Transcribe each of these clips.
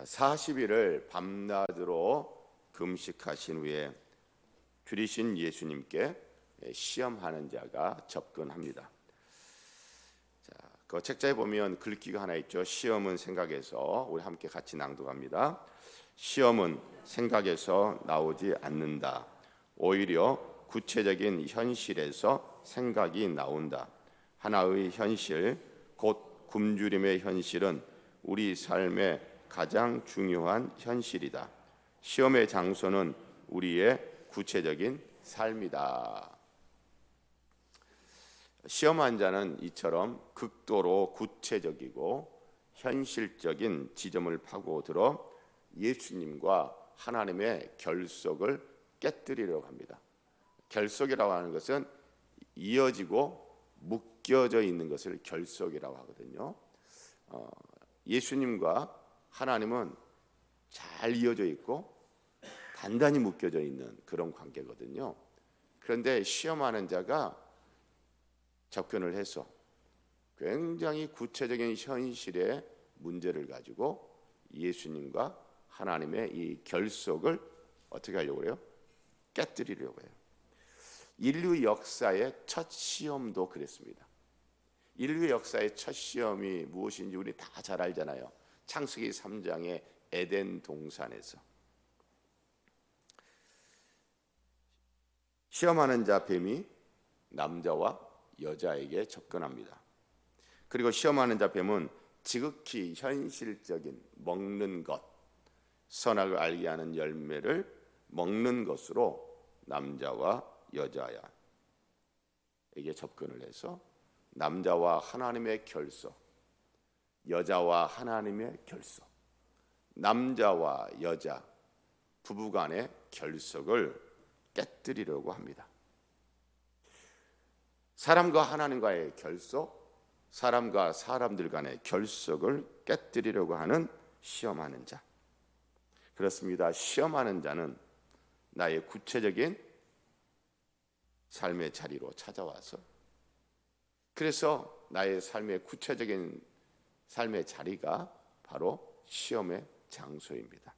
40일을 밤낮으로 금식하신 후에 줄이신 예수님께 시험하는 자가 접근합니다. 그 책자에 보면 글귀가 하나 있죠. 시험은 생각에서. 우리 함께 같이 낭독합니다. 시험은 생각에서 나오지 않는다. 오히려 구체적인 현실에서 생각이 나온다. 하나의 현실, 곧 굶주림의 현실은 우리 삶의 가장 중요한 현실이다. 시험의 장소는 우리의 구체적인 삶이다. 시험한 자는 이처럼 극도로 구체적이고 현실적인 지점을 파고들어 예수님과 하나님의 결속을 깨뜨리려고 합니다. 결속이라고 하는 것은 이어지고 묶여져 있는 것을 결속이라고 하거든요. 예수님과 하나님은 잘 이어져 있고 단단히 묶여져 있는 그런 관계거든요. 그런데 시험하는 자가 접근을 해서 굉장히 구체적인 현실의 문제를 가지고 예수님과 하나님의 이 결속을 어떻게 하려고 해요? 깨뜨리려고 해요. 인류 역사의 첫 시험도 그랬습니다. 인류 역사의 첫 시험이 무엇인지 우리 다 잘 알잖아요. 창세기 3장의 에덴 동산에서 시험하는 자 뱀이 남자와 여자에게 접근합니다. 그리고 시험하는 자 뱀은 지극히 현실적인 먹는 것, 선악을 알게 하는 열매를 먹는 것으로 남자와 여자에게 접근을 해서 남자와 하나님의 결속, 여자와 하나님의 결속, 남자와 여자 부부간의 결속을 깨뜨리려고 합니다. 사람과 하나님과의 결속, 사람과 사람들 간의 결속을 깨뜨리려고 하는 시험하는 자. 그렇습니다. 시험하는 자는 나의 구체적인 삶의 자리로 찾아와서, 그래서 나의 삶의 구체적인 삶의 자리가 바로 시험의 장소입니다.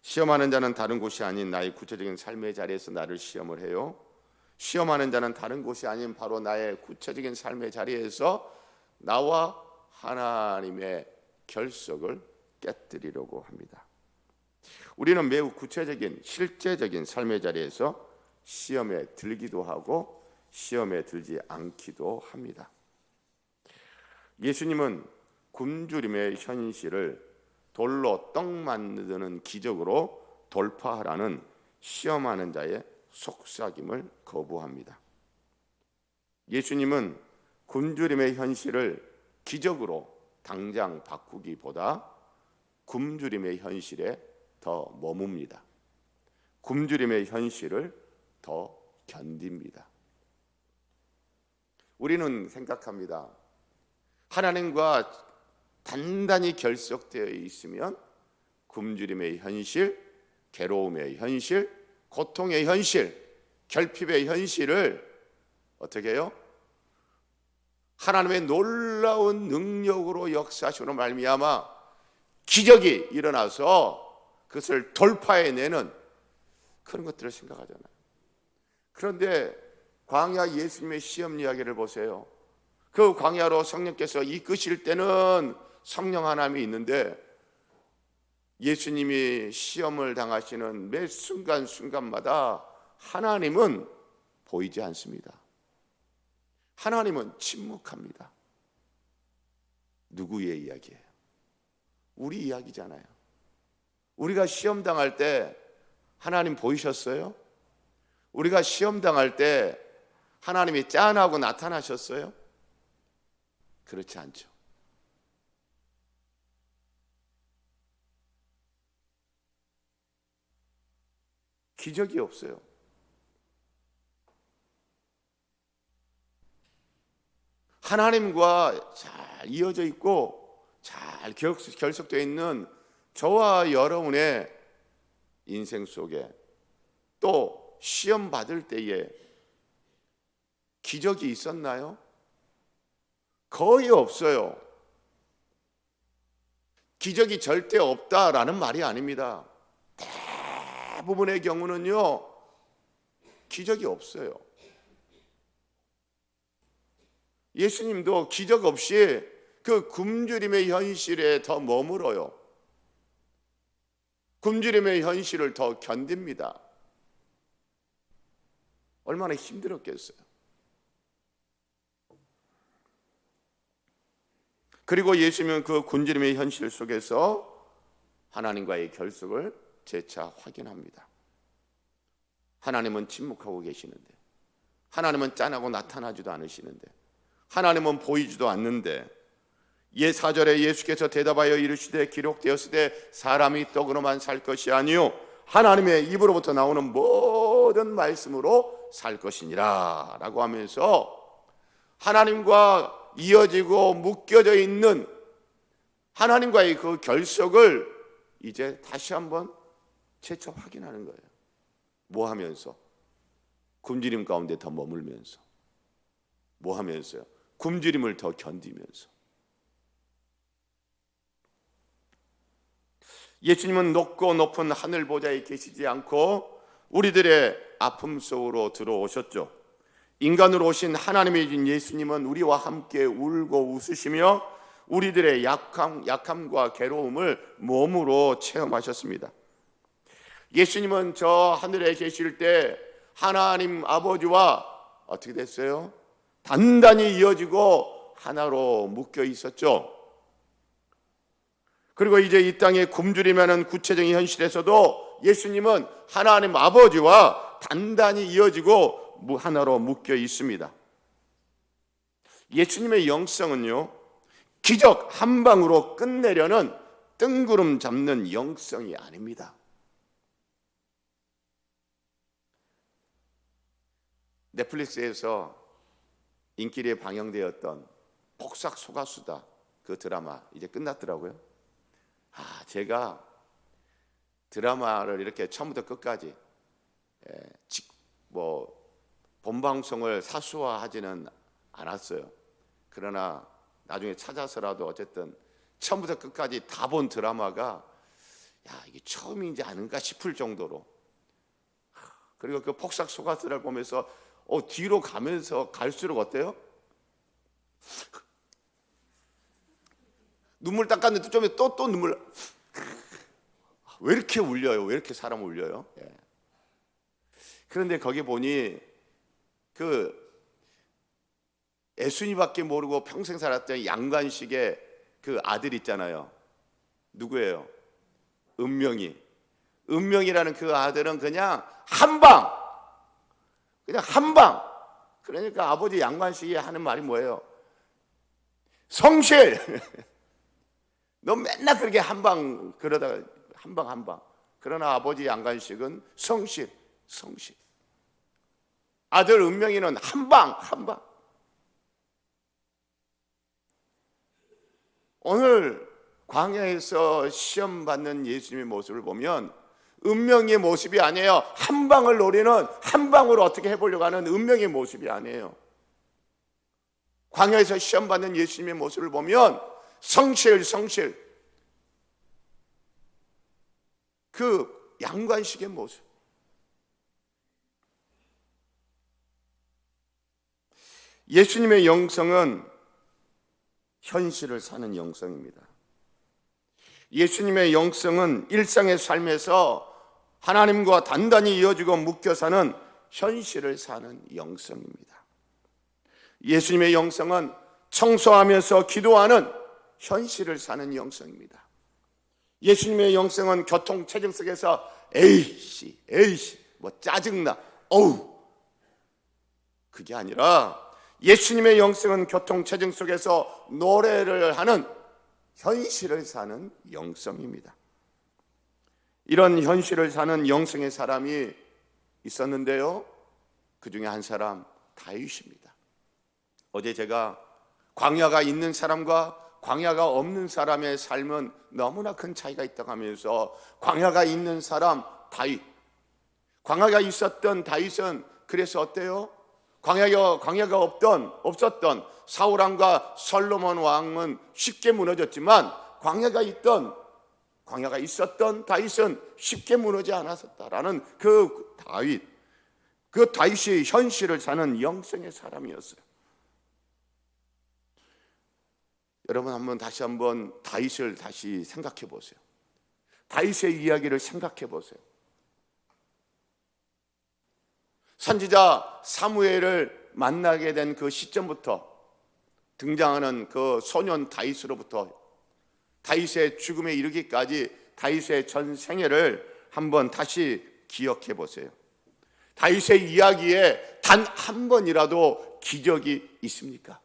시험하는 자는 다른 곳이 아닌 나의 구체적인 삶의 자리에서 나를 시험을 해요. 시험하는 자는 다른 곳이 아닌 바로 나의 구체적인 삶의 자리에서 나와 하나님의 결속을 깨뜨리려고 합니다. 우리는 매우 구체적인 실제적인 삶의 자리에서 시험에 들기도 하고 시험에 들지 않기도 합니다. 예수님은 굶주림의 현실을 돌로 떡 만드는 기적으로 돌파하라는 시험하는 자의 속삭임을 거부합니다. 예수님은 굶주림의 현실을 기적으로 당장 바꾸기보다 굶주림의 현실에 더 머뭅니다. 굶주림의 현실을 더 견딥니다. 우리는 생각합니다. 하나님과 단단히 결속되어 있으면 굶주림의 현실, 괴로움의 현실, 고통의 현실, 결핍의 현실을 어떻게 해요? 하나님의 놀라운 능력으로 역사하시로 말미암아 기적이 일어나서 그것을 돌파해내는 그런 것들을 생각하잖아요. 그런데 광야 예수님의 시험 이야기를 보세요. 그 광야로 성령께서 이끄실 때는 성령 하나님이 있는데 예수님이 시험을 당하시는 매 순간순간마다 하나님은 보이지 않습니다. 하나님은 침묵합니다. 누구의 이야기예요? 우리 이야기잖아요. 우리가 시험 당할 때 하나님 보이셨어요? 우리가 시험 당할 때 하나님이 짠하고 나타나셨어요? 그렇지 않죠. 기적이 없어요. 하나님과 잘 이어져 있고 잘 결속되어 있는 저와 여러분의 인생 속에 또 시험 받을 때에 기적이 있었나요? 거의 없어요. 기적이 절대 없다라는 말이 아닙니다. 대부분의 경우는요, 기적이 없어요. 예수님도 기적 없이 그 굶주림의 현실에 더 머물어요. 굶주림의 현실을 더 견딥니다. 얼마나 힘들었겠어요. 그리고 예수님은 그 굶주림의 현실 속에서 하나님과의 결속을 재차 확인합니다. 하나님은 침묵하고 계시는데, 하나님은 짠하고 나타나지도 않으시는데, 하나님은 보이지도 않는데, 4절에 예수께서 대답하여 이르시되 기록되었을 때 사람이 떡으로만 살 것이 아니요 하나님의 입으로부터 나오는 모든 말씀으로 살 것이니라 라고 하면서 하나님과 이어지고 묶여져 있는 하나님과의 그 결속을 이제 다시 한번 재차 확인하는 거예요. 뭐 하면서? 굶주림 가운데 더 머물면서. 뭐 하면서요? 굶주림을 더 견디면서. 예수님은 높고 높은 하늘 보좌에 계시지 않고 우리들의 아픔 속으로 들어오셨죠. 인간으로 오신 하나님의 신 예수님은 우리와 함께 울고 웃으시며 우리들의 약함과 괴로움을 몸으로 체험하셨습니다. 예수님은 저 하늘에 계실 때 하나님 아버지와 어떻게 됐어요? 단단히 이어지고 하나로 묶여 있었죠. 그리고 이제 이 땅에 굶주리면은 구체적인 현실에서도 예수님은 하나님 아버지와 단단히 이어지고 하나로 묶여 있습니다. 예수님의 영성은요, 기적 한 방으로 끝내려는 뜬구름 잡는 영성이 아닙니다. 넷플릭스에서 인기리에 방영되었던 폭삭 속았수다 그 드라마 이제 끝났더라고요. 제가 드라마를 이렇게 처음부터 끝까지 본방송을 사수화하지는 않았어요. 그러나 나중에 찾아서라도 어쨌든 처음부터 끝까지 다 본 드라마가 이게 처음이지 않은가 싶을 정도로, 그리고 그 폭삭 속았수다를 보면서 뒤로 가면서 갈수록 어때요? 눈물 닦았는데 좀 또 눈물. 왜 이렇게 울려요? 왜 이렇게 사람 울려요? 그런데 거기 보니 그 애순이밖에 모르고 평생 살았던 양관식의 그 아들 있잖아요. 누구예요? 은명이라는 그 아들은 그냥 한 방. 그러니까 아버지 양관식이 하는 말이 뭐예요? 성실. 너 맨날 그렇게 한 방 그러다가 한 방. 그러나 아버지 양관식은 성실. 아들 은명이는 한 방. 오늘 광야에서 시험 받는 예수님의 모습을 보면 은명의 모습이 아니에요. 한 방을 노리는, 한 방으로 어떻게 해보려고 하는 은명의 모습이 아니에요. 광야에서 시험 받는 예수님의 모습을 보면 성실. 그 양관식의 모습. 예수님의 영성은 현실을 사는 영성입니다. 예수님의 영성은 일상의 삶에서 하나님과 단단히 이어지고 묶여 사는 현실을 사는 영성입니다. 예수님의 영성은 청소하면서 기도하는 현실을 사는 영성입니다. 예수님의 영성은 교통체증 속에서 에이씨 뭐 짜증나 어우 그게 아니라 예수님의 영성은 교통체증 속에서 노래를 하는 현실을 사는 영성입니다. 이런 현실을 사는 영성의 사람이 있었는데요, 그 중에 한 사람 다윗입니다. 어제 제가 광야가 있는 사람과 광야가 없는 사람의 삶은 너무나 큰 차이가 있다고 하면서 광야가 있는 사람 다윗, 광야가 있었던 다윗은 그래서 어때요? 광야가 없었던 사울 왕과 솔로몬 왕은 쉽게 무너졌지만 광야가 있었던 다윗은 쉽게 무너지지 않았었다라는 그 다윗이 현실을 사는 영성의 사람이었어요. 여러분 다시 한번 다윗을 다시 생각해 보세요. 다윗의 이야기를 생각해 보세요. 선지자 사무엘을 만나게 된 그 시점부터 등장하는 그 소년 다윗으로부터 다윗의 죽음에 이르기까지 다윗의 전 생애를 한번 다시 기억해 보세요. 다윗의 이야기에 단 한 번이라도 기적이 있습니까?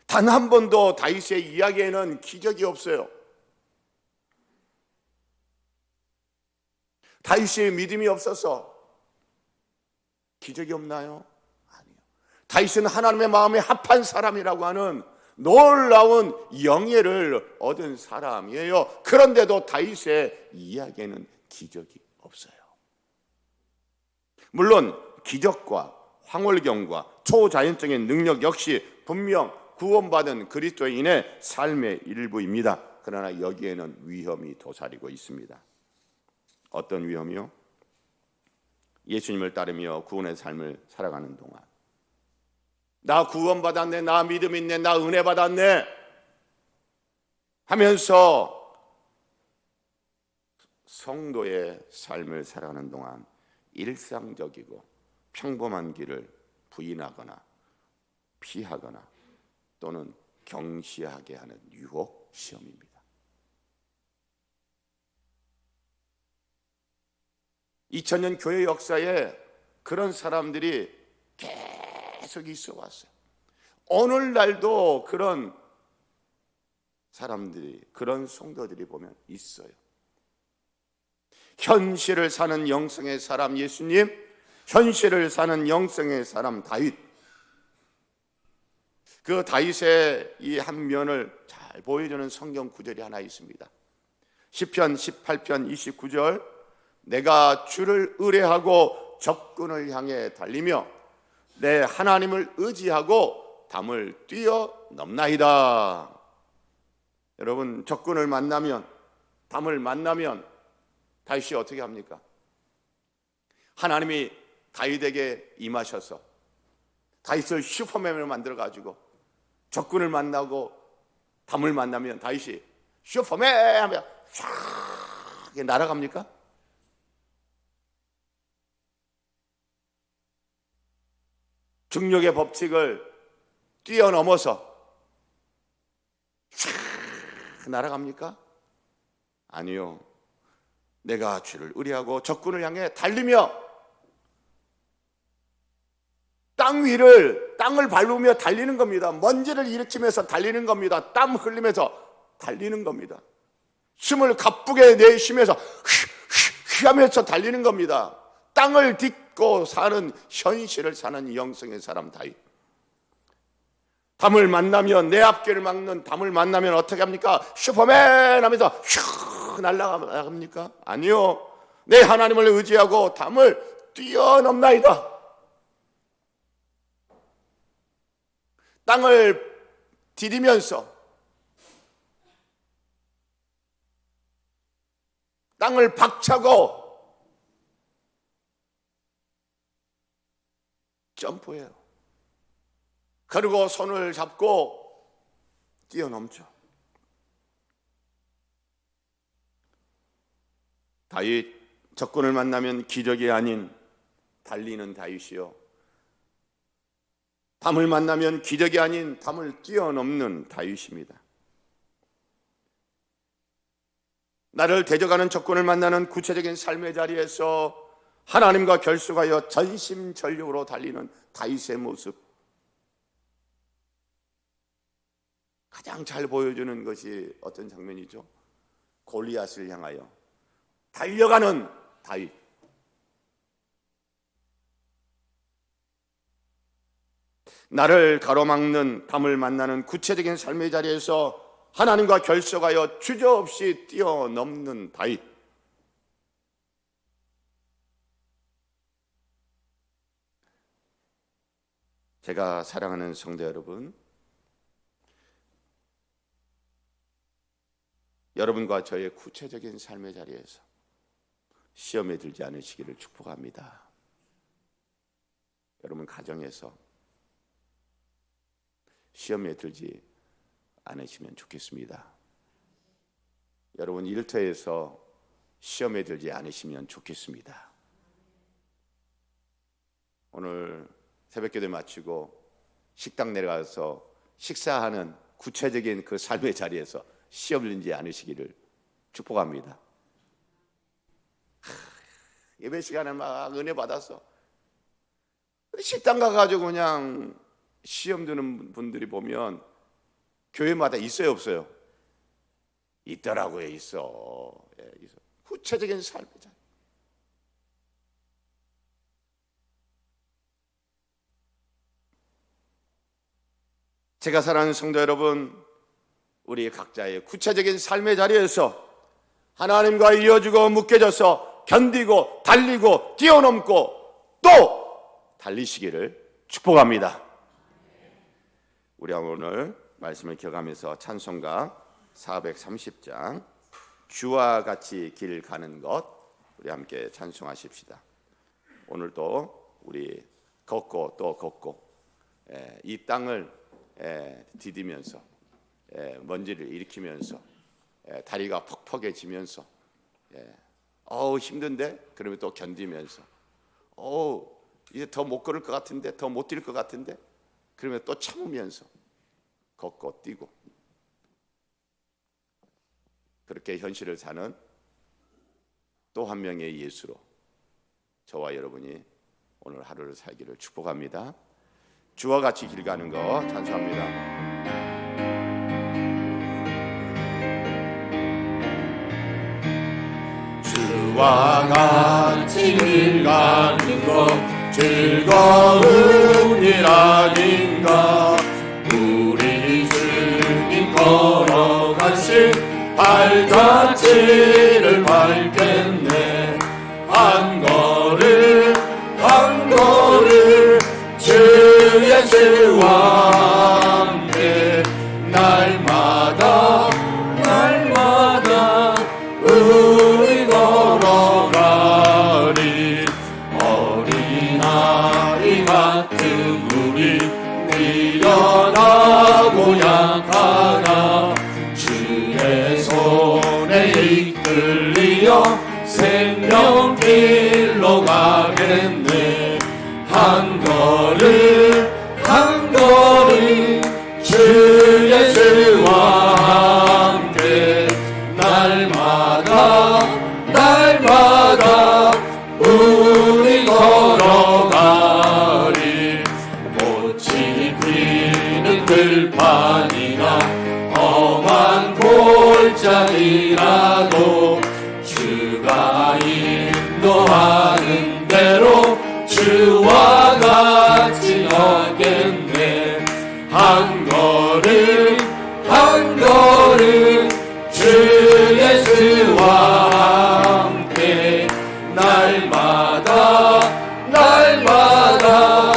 단 한 번도 다윗의 이야기에는 기적이 없어요. 다윗의 믿음이 없어서 기적이 없나요? 아니요. 다윗은 하나님의 마음에 합한 사람이라고 하는 놀라운 영예를 얻은 사람이에요. 그런데도 다윗의 이야기에는 기적이 없어요. 물론 기적과 황홀경과 초자연적인 능력 역시 분명 구원받은 그리스도인의 삶의 일부입니다. 그러나 여기에는 위험이 도사리고 있습니다. 어떤 위험이요? 예수님을 따르며 구원의 삶을 살아가는 동안 나 구원받았네, 나 믿음 있네, 나 은혜 받았네 하면서 성도의 삶을 살아가는 동안 일상적이고 평범한 길을 부인하거나 피하거나 또는 경시하게 하는 유혹 시험입니다. (2000년) 교회 역사에 그런 사람들이 계속 있어 왔어요. 오늘날도 그런 사람들이, 그런 성도들이 보면 있어요. 현실을 사는 영성의 사람 예수님, 현실을 사는 영성의 사람 다윗, 그 다윗의 이 한 면을 잘 보여주는 성경 구절이 하나 있습니다. 시편 18편 29절, 내가 주를 의뢰하고 적군을 향해 달리며 내 하나님을 의지하고 담을 뛰어넘나이다. 여러분, 적군을 만나면, 담을 만나면 다윗이 어떻게 합니까? 하나님이 다윗에게 임하셔서 다윗을 슈퍼맨으로 만들어가지고 적군을 만나고 담을 만나면 다윗이 슈퍼맨 하면 쫙 날아갑니까? 중력의 법칙을 뛰어넘어서 쫙 날아갑니까? 아니요. 내가 주를 의뢰하고 적군을 향해 달리며 땅을 밟으며 달리는 겁니다. 먼지를 일으키면서 달리는 겁니다. 땀 흘리면서 달리는 겁니다. 숨을 가쁘게 내쉬면서 하면서 달리는 겁니다. 땅을 딛고 사는, 현실을 사는 영성의 사람 다윗. 담을 만나면, 내 앞길을 막는 담을 만나면 어떻게 합니까? 슈퍼맨 하면서 슉 날아갑니까? 아니요. 내 하나님을 의지하고 담을 뛰어넘나이다. 땅을 디디면서, 땅을 박차고 점프해요. 그리고 손을 잡고 뛰어넘죠. 다윗, 적군을 만나면 기적이 아닌 달리는 다윗이요, 담을 만나면 기적이 아닌 담을 뛰어넘는 다윗입니다. 나를 대적하는 적군을 만나는 구체적인 삶의 자리에서 하나님과 결속하여 전심전력으로 달리는 다윗의 모습, 가장 잘 보여주는 것이 어떤 장면이죠? 골리앗을 향하여 달려가는 다윗. 나를 가로막는 담을 만나는 구체적인 삶의 자리에서 하나님과 결속하여 주저없이 뛰어넘는 다윗. 제가 사랑하는 성도 여러분, 여러분과 저의 구체적인 삶의 자리에서 시험에 들지 않으시기를 축복합니다. 여러분 가정에서 시험에 들지 않으시면 좋겠습니다. 여러분 일터에서 시험에 들지 않으시면 좋겠습니다. 오늘 새벽기도 마치고 식당 내려가서 식사하는 구체적인 그 삶의 자리에서 시험 들지 않으시기를 축복합니다. 예배 시간에 막 은혜 받아서 식당 가가지고 그냥 시험 드는 분들이 보면 교회마다 있어요, 없어요? 있더라고요. 있어. 구체적인 삶의 자리. 제가 사랑하는 성도 여러분, 우리 각자의 구체적인 삶의 자리에서 하나님과 이어지고 묶여져서 견디고 달리고 뛰어넘고 또 달리시기를 축복합니다. 우리 오늘 말씀을 기억하면서 찬송가 430장 주와 같이 길 가는 것 우리 함께 찬송하십시다. 오늘도 우리 걷고 또 걷고 이 땅을 디디면서 먼지를 일으키면서 다리가 퍽퍽해지면서 힘든데 그러면 또 견디면서 이제 더 못 걸을 것 같은데 더 못 뛸 것 같은데 그러면 또 참으면서 걷고 뛰고 그렇게 현실을 사는 또 한 명의 예수로 저와 여러분이 오늘 하루를 살기를 축복합니다. 주와 같이 길 가는 거 찬송합니다. 주와 같이 길 가는 것 즐거운 일 아닌가. 우리 주님 걸어가신 발자취를 밟겠네. 한 걸음 한 걸음 주 예수와 함께 날마다 날마다 우리 걸어가리. 어린아이 같은 우리 미련하고 약하나 주의 손에 이끌리어 생명길로 가겠네. 한 걸음 한 걸음 주 예수와 함께 날마다 날마다 우리 걸어가리. 꽃이 피는 들판이나 험한 골짜기라도 주가 인도하는 대로 주와 같이 걷겠네. 한 걸음 한 걸음 주 예수와 함께 날마다 날마다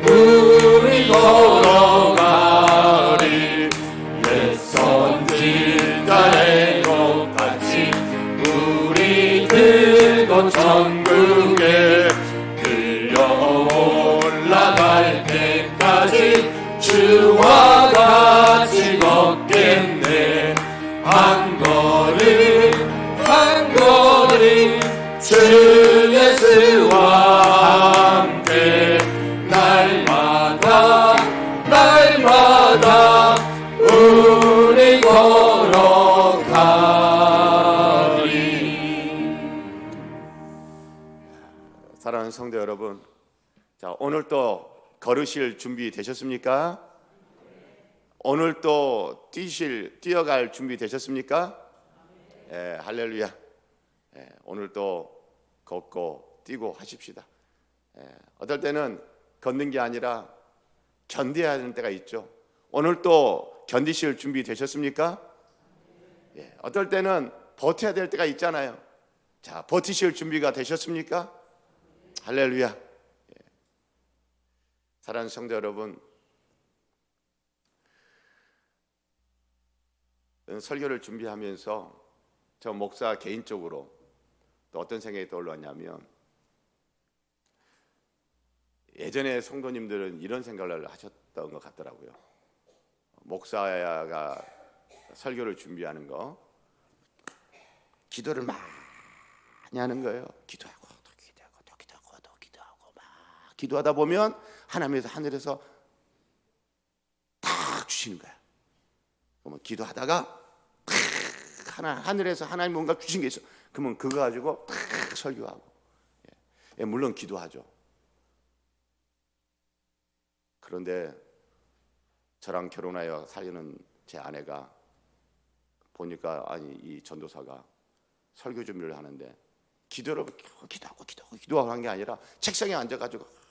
우리 걸어가리. 옛 선지자의 것같이 우리 들고 천국에 올라갈 때까지 주와 같이 걷겠네. 한 걸음 한 걸음 주 예수와 함께 날마다 날마다 우리 걸어가리. 사랑하는 성도 여러분, 자, 오늘 또 걸으실 준비 되셨습니까? 오늘 또 뛰어갈 준비 되셨습니까? 할렐루야. 오늘 또 걷고 뛰고 하십시다. 어떨 때는 걷는 게 아니라 견뎌야 하는 때가 있죠. 오늘 또 견디실 준비 되셨습니까? 어떨 때는 버텨야 될 때가 있잖아요. 자, 버티실 준비가 되셨습니까? 할렐루야. 사랑하는 성도 여러분, 설교를 준비하면서 저 목사 개인적으로 또 어떤 생각이 떠올랐냐면, 예전에 성도님들은 이런 생각을 하셨던 것 같더라고요. 목사가 설교를 준비하는 거, 기도를 많이 하는 거예요. 기도하고 또 기도하고 또 기도하고 또 기도하고 막 기도하다 보면 하늘에서 딱 주시는 거야. 그러면 기도하다가 하늘에서 하나님 뭔가 주신 게 있어. 그러면 그거 가지고 딱 설교하고. 물론 기도하죠. 그런데 저랑 결혼하여 살려는 제 아내가 보니까, 아니 이 전도사가 설교 준비를 하는데 기도하고 한 게 아니라 책상에 앉아가지고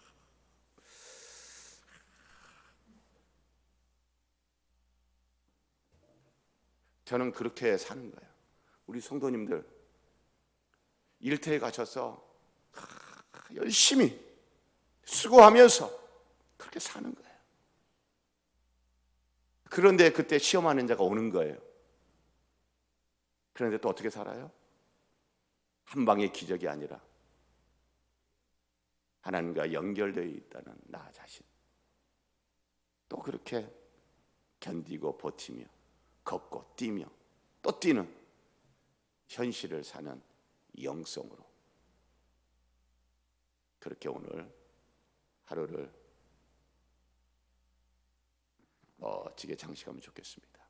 저는 그렇게 사는 거예요. 우리 성도님들 일터에 가셔서 열심히 수고하면서 그렇게 사는 거예요. 그런데 그때 시험하는 자가 오는 거예요. 그런데 또 어떻게 살아요? 한 방의 기적이 아니라 하나님과 연결되어 있다는 나 자신, 또 그렇게 견디고 버티며 걷고 뛰며 또 뛰는 현실을 사는 영성으로, 그렇게 오늘 하루를 멋지게 장식하면 좋겠습니다.